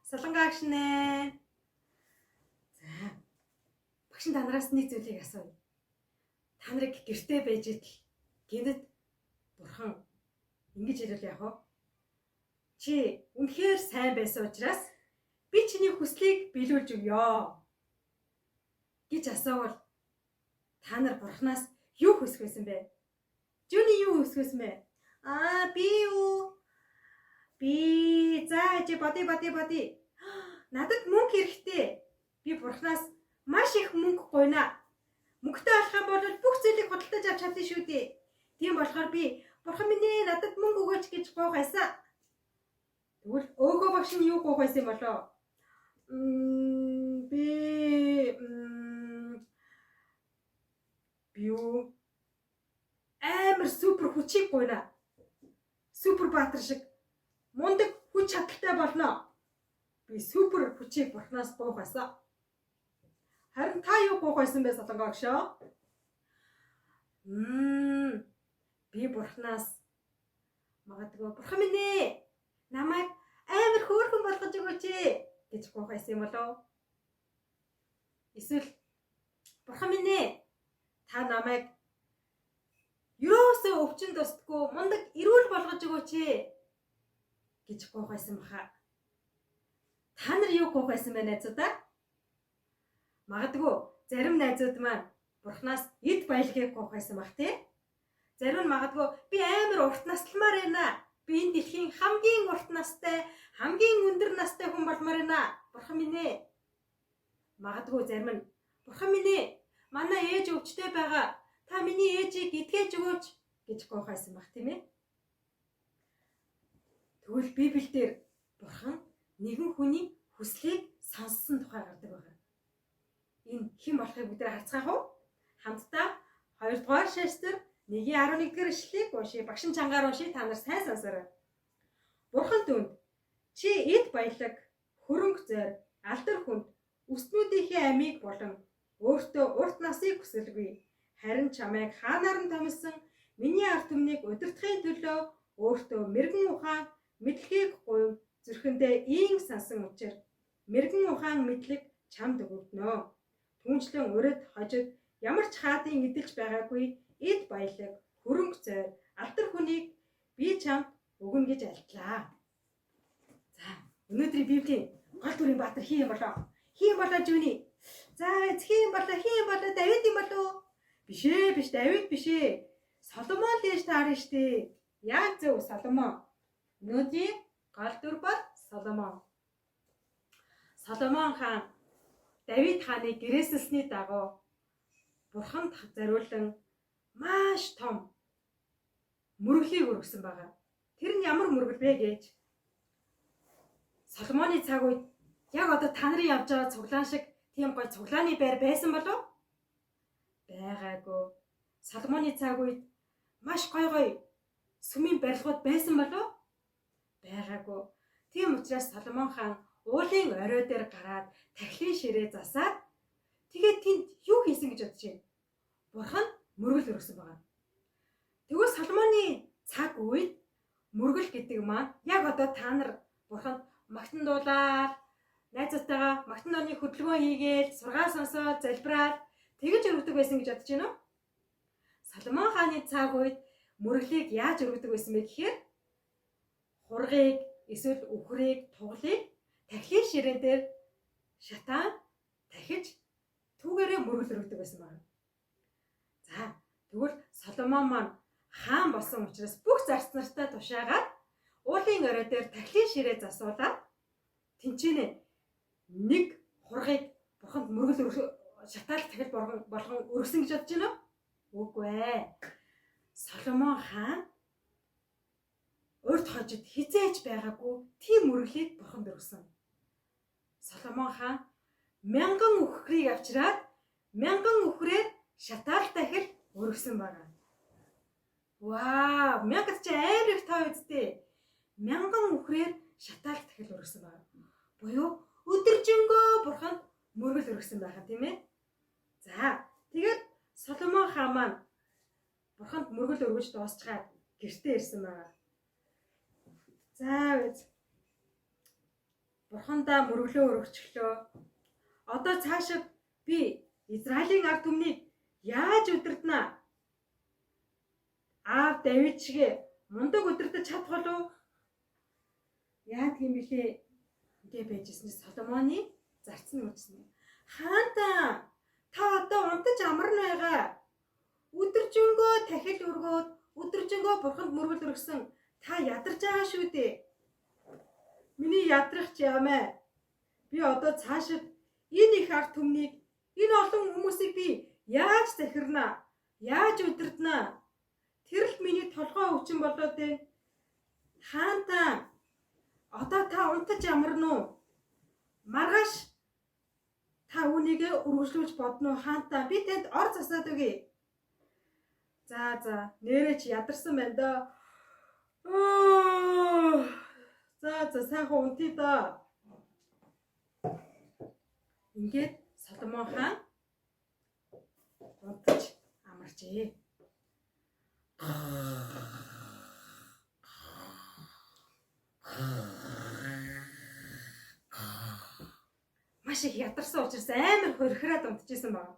Солонгоо агшнэ. За. Багш та нараас нэг зүйлийг асууя. Та нарыг гэртээ байж идэл гинэд бурхан ингэж ирэл яах вэ? Чи үнэхээр сайн байсан учраас би чиний хүслийг биелүүлж өгье гэж асуувал та нар бурханаас юу хүсэх байсан бэ? Жуни юу хүсэх байсан бэ? Би юу? Би за боди. Надад мөнгө хэрэгтэй. Би бурханаас маш их мөнгө гуйна. Мөнгөтэй болох юм бол бүх зүйлийг худалдаж авч чадна шүү дээ. Тийм болохоор би бурхан минь ээ надад мөнгө өгөөч гэж гуйхайсан. Тэгвэл өөгөө багш нь юу гуйхайсан болоо? Би юу? Амар супер хүчийг гуйна. Супер баатар шиг мундаг хүч чадалтай болно. Би супер хүчийг бурханаас гуйхайсан. Харин та юу гуйхайсан бэ Солонгоо гшөө? Би бурханаас магадгүй бурхан минь ээ намайг амар хөөрхөн болгож өгөөч гэж гуйхайсан юм болов? Эсвэл бурхан минь ээ та намайг юусоо өвчин тусдаггүй мундаг эрүүл болгож өгөөч гэж гуйхайсан баха. Та нар юу гуйхайсан бэ найзуудаа? Магадгүй зарим найзууд маань бурханаас эд баялагийг гуйхайсан бах тий. Зарим нь магадгүй би амар урт насламаар байна. Би энэ дэлхийн хамгийн урт настай, хамгийн өндөр настай хүн болмоор байна. Бурхан минь ээ. Магадгүй зарим нь бурхан минь ээ манай ээж өвчтэй байгаа. Та миний ээжийг эдгэж өгөөч гэж гуйхайсан бах тийм ээ. Тэгвэл Библиэлд бурхан нэгэн хүний хүслийг сонссон тухай гардаг байна. Энэ хэн болохыг бид нар харцгаах уу? Хамтдаа 2 дугаар шестер 1:11 дэх ишлэлийг уншия. Багшин чангаар уншия. Та нар сайн сонсоорой. Бурхан түнд чи эд баялаг, хөрөнгө зойр, алдар хүнд, өстнүүдийнхээ амийг болон өөртөө урт насыг хүсэлгүй. Харин чамайг хаанаар нь томилсон миний ард түмнийг удирдахын төлөө өөртөө мэрэгэн ухаан мэдлэгийг гуйв зүрхэндээ ийн сансан учир мэрэгэн ухаан мэдлэг чамд өгөгднө. Түүнчлэн урид хожид ямар ч хаадын эдэлж байгаагүй эд баялаг, хөрөнгө зойр, алдар хүнийг би чамд өгнө гэж альтлаа. За, өнөөдрийн Библийн гол дүрийн баатар хин юм болоо? Хин болоо Жуни? За, хин болоо Давид юм болоо? Биш Давид биш ээ. Соломон лээж таарна штэ. Яг зөв Соломон. Өнөөдрийн гол дүр бол Соломон. Соломон хаан Давид хааны гэрээсэлсний дагуу бурханд зориулан маш том мөрөглийг өргөсөн байгаа. Тэр нь ямар мөргөл бэ гэж Соломоны цаг үед яг одоо та нарын явж байгаа цуглаан шиг тийм гой цуглааны байр байсан болов? Байгаагүй. Соломоны цаг үед маш гой сүмийн барилгууд байсан болов? Байгаагүй. Тийм учраас Соломон хаан уулын орой дээр гараад тахилын ширээ засаад тэгээд тэнд юу хийсэн гэж бодож байна? Бурхан мөргөл өргөсөн байгаа. Тэгвэл Соломоны цаг үед мөргөл гэдэг маань яг одоо та нар бурханд магтан дуулаад найзуудтайгаа магтан дууны хөдөлгөөн хийгээл сургаал сонсоод залбираад тэгж өргөдөг байсан гэж бодож байна уу? Соломон хааны цаг үед мөрөглийг яаж өргөдөг байсан бэ гэхээр хургийг эсвэл үхрийг туглыг тахилын ширээн дээр шатаан тахиж түүгээрээ мөргөл өргөдөг байсан байна. За тэгвэл Соломон маань хаан болсон учраас бүх зарц нартай тушаагаад уулын орой дээр тахилын ширээ засуулаад тэнцэнэ нэг хургийг бурханд мөргөл шатаал тахил болгон өргөсөн гэж бодож байна уу? Үгүй ээ. Соломон хаан урд хожид хизээж байгаагүй тийм мөрөглийг бурханд өргөсөн. Соломон хаан 1000 үхрийг авчираад 1000 үхрээр шатаал тахил өргөсөн байна. Вау, 1000 ч амар их тоо үсттэй. 1000 үхрээр шатаал тахил өргөсөн байна. Буюу өдөржингөө бурханд мөргөл өргөсөн байгаа тийм ээ. За, тэгээд Соломон хаан маань бурханд мөргөл өргөж дуусчаад гэртээ ирсэн байна. За үз. Бурхандаа мөрөглөө өргөчлөө. Одоо цаашид би Израилийн ард түмнийг яаж удирдана? Аав Давид шиг мундаг удирдах чадах болов? Яа тийм билээ? Ингээ байжсэн Соломоны зарцны үгсэн. Хаантаа та одоо унтаж амарна байгаа. Өдөржингөө дахил өргөөд өдөржингөө бурханд мөргөл өргөсөн та ядарч байгаа шүү дээ. Миний ядрах ч юм аа. Би одоо цаашид энэ их ард түмнийг энэ олон хүмүүсийг би яаж захирна? Яаж удирдана? Тэр л миний толгой өвчин болоод байна. Хаантаа одоо та унтаж амарна уу? Маргааш та үүнийг өргөжлүүлж бодно уу? Хаантаа би танд ор засаад өгье. За нэрээ чи ядарсан байна да. За сайхан унтъя да. Ингээд Соломон хаан унтаж амарчээ. Маш их ядарсан учраас амар хорхираад унтчихсан байна.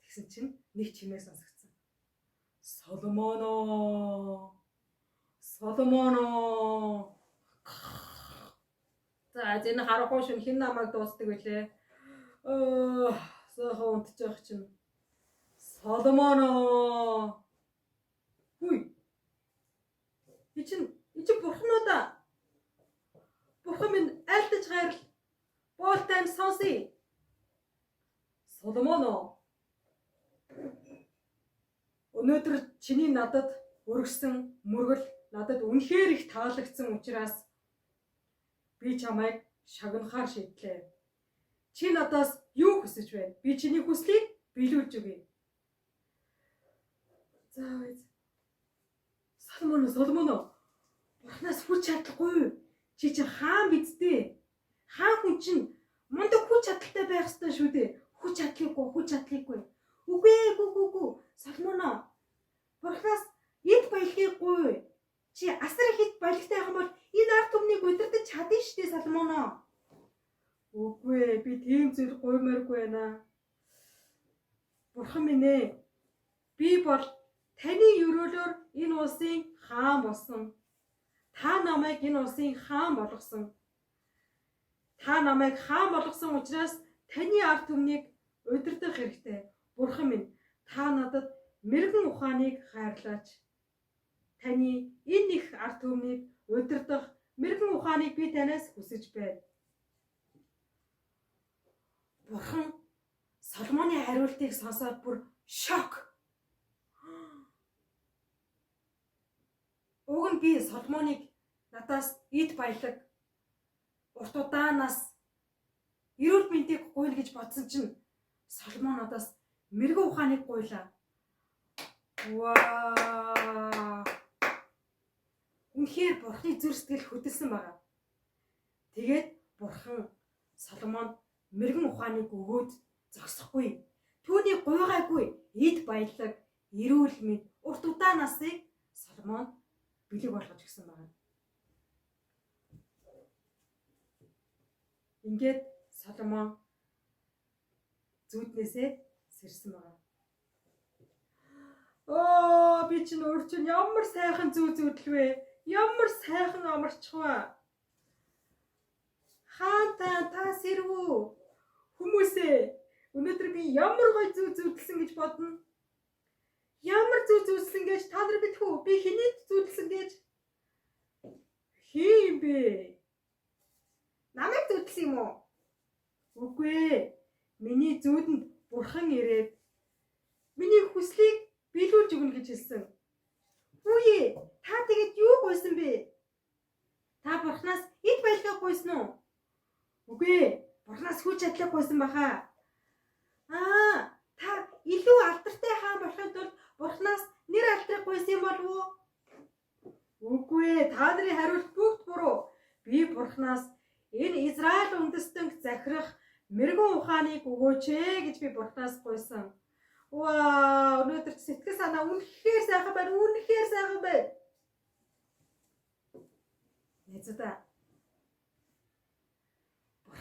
Тэгсэн чинь нэг чимээ сонсогдсон. Соломоно. За энэ харахгүй шин хин намайг дуустдаг байлээ. Сохоо унтчих чинь. Соломоно. Хүй. Ичин бурхноо да. Бурхан минь айлтаж гайрал. Боолтайм сонсъё. Соломоно. Өнөөдөр чиний надад өргөсөн мөргөл надад үнэхээр их таалагдсан учраас би чамайг шагнахаар шийдлээ. Чи надаас юу хүсэж байна? Би чиний хүслийг биелүүлж өгье. За үз. Соломоно. Бурханаас хүч чадлаггүй. Чи чинь хаан бидтэй. Хаан хүн чинь мундаг хүч чадалтай байх ёстой шүү дээ. Хүч чадлыгүй. Үгүй. Соломоно. Бурханаас эд баялаггүй. Чи асар их эд баялагтай байх юм бол энэ ард түмнийг удирдах чадна шүү дээ, Соломоно. Үгүй, би тийм зүйл гуймааргүй байна. Бурхан минь ээ. Би бол таны өрөөлөөр энэ улсын хаан болсон. Та намайг энэ улсын хаан болгосон. Та намайг хаан болгосон учраас таны ард түмнийг удирдах хэрэгтэй. Бурхан минь, та надад мэрэгэн ухааныг хайрлаач. Таны энэ их ард түмнийг удирдах мэрэгэн ухааныг би танаас хүсэж байна. Бурхан Соломоны хариултыг сонсоод бүр шок. Уг нь би Соломоныг надаас эд баялаг урт удаанаас эрүүл мэндийг гуйл гэж бодсон чинь Соломон надаас мэрэгэн ухааныг гуйлаа. Ваа! Үнэхээр Бурханы зүрх сэтгэл хөдөлсөн байна. Тэгээд Бурхан Соломонд мэрэгэн ухааныг өгөөд зогсохгүй. Түүний гуйгаагүй эд баялаг, эрүүл мэнд, урт удаанасыг Соломонд бэлэг болгож өгсөн байна. Ингээд Соломон зүуднээсээ сэрсэн байна. Би чинь өөр чинь ямар сайхан зүүдлвэ. Ямар сайхан амарчхва. Хаантаа та сэрвүү. Хүмүүсээ өнөөдөр би ямар гоё зүүдэлсэн гэж бодно. Ямар зүүдэлсэн гэж та нар битгүү. Би хэнийг зүүдэлсэн гэж? Хин бэ? Намайг зүүдэлсэн юм уу? Үгүй. Миний зүүдэнд Бурхан ирээд миний хүслийг биелүүлж өгнө гэж хэлсэн. Үгүй. Та тэгээд юу гуйсан бэ? Та Бурханаас эд баялгаа гуйсан уу? Үгүй. Бурханаас хүч чадлыг гуйсан баха. Та илүү алдартай хаан болохын тулд Бурханаас нэр алдрыг гуйсан болов уу? Үгүй. Та нарын хариулт бүгд буруу. Би Бурханаас энэ Израиль үндэстэнг захирах мэрэгэн ухааныг өгөөч гэж би Бурханаас гуйсан. Вау, өнөөдөр сэтгэл санаа үнэхээр сайхан байна. Үнэхээр сайхан байна. Нэзэдэ.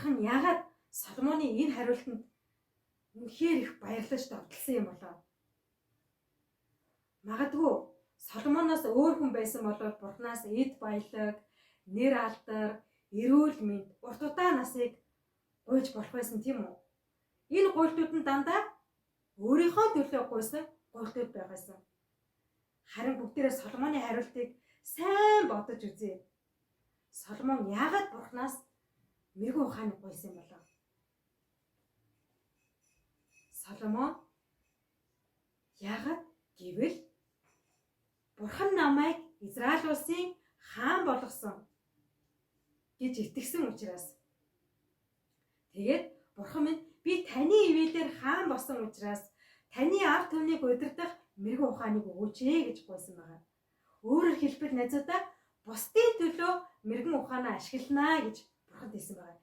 Бурхан яагаад Соломоны энэ хариултанд үнэхээр их баярлаж давталсан юм болоо? Магадгүй Соломоноос өөр хүн байсан бол Бурханаас эд баялаг, нэр алдар, эрүүл мэнд, урт удаан насыг гуйж болох байсан тийм үү? Энэ гуйлтууд нь дандаа өөрийнхөө төлөө гуйсан гуйлтууд байгасан. Харин бүгдээрээ Соломоны хариултыг сайн бодож үзье. Соломон яагаад Бурханаас мэрэгэн ухааныг гуйсан юм болоо? Соломон яагаад гэвэл Бурхан намайг Израиль улсын хаан болгосон гэж итгэсэн учраас. Тэгээд Бурхан минь би таны ивэлээр хаан болсон учраас таны ард түмнийг удирдах мэрэгэн ухааныг өгөөч гэж гуйсан байгаа. Өөрөөр хэлбэл найзуудаа бусдын төлөө мэрэгэн ухаанаа ашиглана гэж Бурханд хэлсэн байгаа.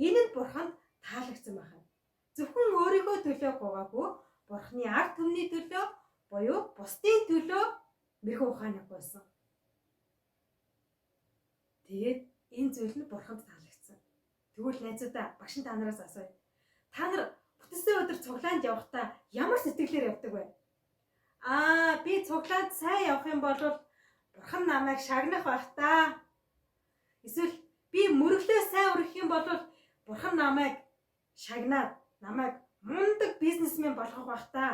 Энэ нь Бурханд таалагдсан байна. Зөвхөн өөрийнхөө төлөө гуйгаагүй, Бурханы ард түмний төлөө буюу бусдын төлөө мэрэгэн ухааныг гуйсан. Тэгээд энэ зүйл нь Бурханд таалагдсан. Тэгвэл найзуудаа багш та нараас асууя. Та нар бүтэнсээ өдөр цуглаанд явахдаа ямар сэтгэлээр явдаг вэ? Би цуглаанд сайн явах юм бол Бурхан намайг шагнах байх та. Эсвэл би мөрөглөө сайн өргөх юм бол Бурхан намайг шагнаад намайг мундаг бизнесмен болгох байх та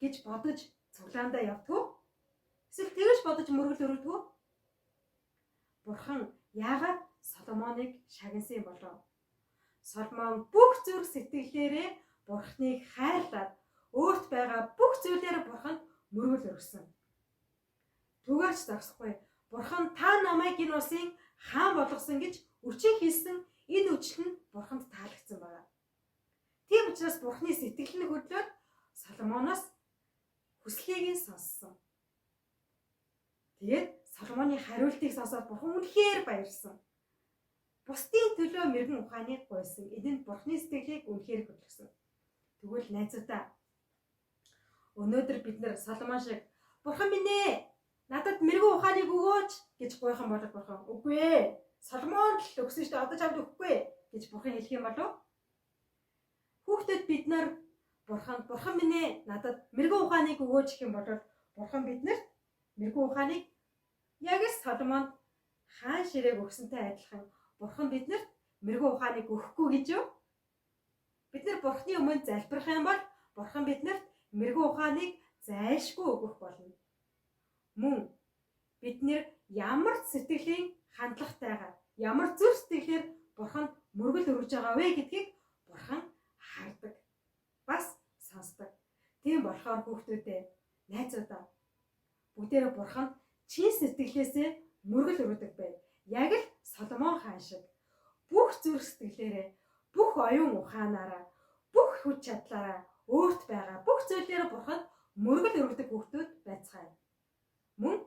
гэж бодож цуглаандаа явдгүй. Эсвэл тэгж бодож мөргөл өргөдгөө. Бурхан яагаад Соломоныг шагнасан юм болов? Соломон бүх зүрх сэтгэлээрээ Бурханыг хайрлаад өөрт байгаа бүх зүйлээр Бурханд мөргөл өргөсөн. Түгээрч зогсохгүй. Бурхан та намайг энэ улсын хаан болгосон гэж өчиг хэлсэн энэ үгшил нь Бурханд таалагдсан байна. Тийм учраас Бурханы сэтгэл нь хөдлөөд Соломоноос хүслийг нь сонссон. Тэгээд Соломоны хариултыг сонсоод Бурхан үнэхээр баярлсан. Бусдын төлөө мэрэгэн ухааныг гуйсан. Энэ нь Бурханы сэтгэлийг үнэхээр хөдөлгсөн. Тэгвэл найзуудаа өнөөдөр бид нар Соломон шиг Бурхан минь ээ надад мэрэгэн ухааныг өгөөч гэж гуйх юм бол Бурхан үгүй ээ. Соломон л өгсөн шүү дээ. Одоо чамд өгөхгүй гэж Бурхан хэлэх юм болов? Хүүхдэд бид нар Бурхан минь ээ надад мэрэгэн ухааныг өгөөч гэх юм бол Бурхан биднэрт мэрэгэн ухааныг яг л Соломонд хаан ширээг өгсөнтэй адилхан Бурхан биднэрт мэрэгэн ухааныг өгөхгүй гэж юу? Бид нар Бурханы өмнө залбирах юм бол Бурхан биднэрт мэрэгэн ухааныг зайлшгүй өгөх болно. Мөн бид нэр ямар сэтгэлийн хандлагатайгаар, ямар зүрх сэтгэлээр Бурханд мөргөл өргөж байгаа вэ гэдгийг Бурхан хардаг. Бас сонсдог. Тийм болохоор хүүхдүүдээ, найзуудаа бүгдээрээ Бурханд чин сэтгэлээсээ мөргөл өргөдөг бай. Яг л Соломон хаан шиг бүх зүрх сэтгэлээрээ, бүх оюун ухаанаараа, бүх хүч чадлаараа өөрт байгаа бүх зүйлээрээ Бурханд мөргөл өргөдөг хүүхдүүд байцгаая. Мөн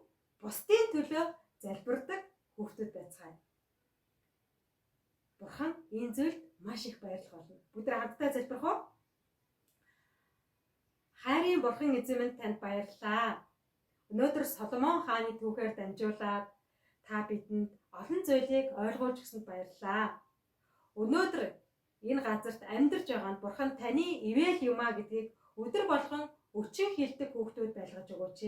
бусдын төлөө залбирдаг хүүхдүүд байцгаая. Бурхан энэ зүйлд маш их баярлах болно. Бүгд хамтдаа залбирах уу? Хайрын Бурхан эзэн минь танд баярлалаа. Өнөөдөр Соломон хааны түүхээр дамжуулаад та бидэнд олон зүйлийг ойлгуулж өгсөнд баярлалаа. Өнөөдөр энэ газарт амьдарч байгаа нь Бурхан таны ивэл юмаа гэдгийг өдөр болгон өчиг хэлдэг хүүхдүүд байлгаж өгөөч.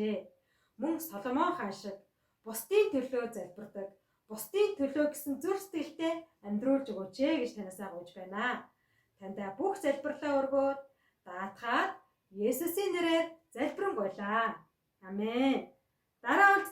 Мөн Соломон хаан шиг бусдын төлөө залбирдаг, бусдын төлөө гэсэн зүрх сэтгэлтэй амьдруулж өгөөч гэж танаасаа гуйж байна. Тандаа бүх залбирлаа өргөөд даатгаад Есүсийн нэрээр залбирanгуйлаа. Амен. Дараа